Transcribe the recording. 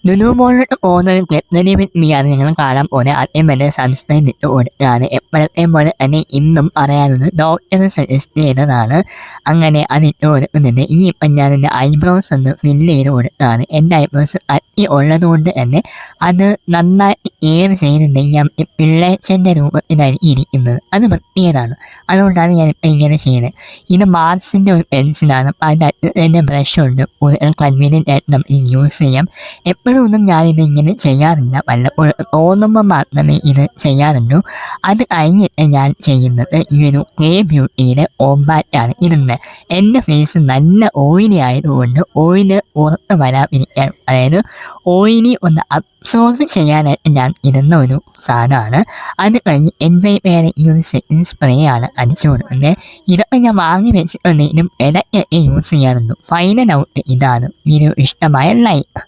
ലുലു മോളിലോട്ട് പോകുന്നത് get ready with me ആണ് നിങ്ങൾ കാണാൻ പോകുന്നത്. ആദ്യം തന്നെ സൺസ്ക്രീൻ ഇട്ട് കൊടുക്കുകയാണ്. എപ്പോഴത്തെയും പോലെ തന്നെ ഇന്നും അറിയാവുന്നത് ഡോക്ടർ സജസ്റ്റ് ചെയ്തതാണ്. അങ്ങനെ അതിട്ട് കൊടുക്കുന്നുണ്ട്. ഇനിയിപ്പം ഞാൻ എൻ്റെ ഐബ്രോസ് ഒന്ന് ഫില്ല് ചെയ്ത് കൊടുക്കുകയാണ്. എൻ്റെ ഐബ്രോസ് അറ്റി ഉള്ളത് കൊണ്ട് തന്നെ അത് നന്നായിട്ട് കെയർ ചെയ്യുന്നുണ്ടെങ്കിൽ ഞാൻ പിള്ളേച്ചൻ്റെ രൂപത്തിലായിരിക്കും ഇരിക്കുന്നത്. അത് പ്രത്യേകതാണ്. അതുകൊണ്ടാണ് ഞാനിപ്പോൾ ഇങ്ങനെ ചെയ്യുന്നത്. ഇത് മാർസിൻ്റെ ഒരു പെൻസിലാണ്. അതിനകത്ത് എൻ്റെ ബ്രഷ് ഉണ്ട്. കൂടുതൽ കൺവീനിയൻ്റ് ആയിട്ട് നമുക്ക് യൂസ് ചെയ്യാം. എപ്പോഴും ഒന്നും ഞാനിത് ഇങ്ങനെ ചെയ്യാറില്ല. വല്ലപ്പോഴും തോന്നുമ്പോൾ മാത്രമേ ഇത് ചെയ്യാറുള്ളൂ. അത് കഴിഞ്ഞിട്ട് ഞാൻ ചെയ്യുന്നത് ഈ ഒരു ക്ലേ ബ്യൂട്ടിയുടെ ഓംബാറ്റാണ് ഇടുന്നത്. എൻ്റെ ഫേസ് നല്ല ഓയിലി ആയതുകൊണ്ട് ഓയില് പുറത്ത് വരാതിരിക്കാൻ, അതായത് ഓയിലി ഒന്ന് അബ്സോർബ് ചെയ്യാനായിട്ട് ഞാൻ ഇടുന്ന ഒരു സാധനമാണ്. അത് കഴിഞ്ഞ് എൻ്റെ പേര് ഈ ഒരു സെറ്റിംഗ് സ്പ്രേ ആണ് അടിച്ചു കൊടുക്കുന്നത്. ഇതൊക്കെ ഞാൻ വാങ്ങി വെച്ചിട്ടുണ്ടെങ്കിലും ഇടയ്ക്കൊക്കെ യൂസ് ചെയ്യാറുണ്ട്. ഫൈനൽ ഔട്ട് ഇതാണ്. വീഡിയോ ഇഷ്ടമായ ലൈക്ക്.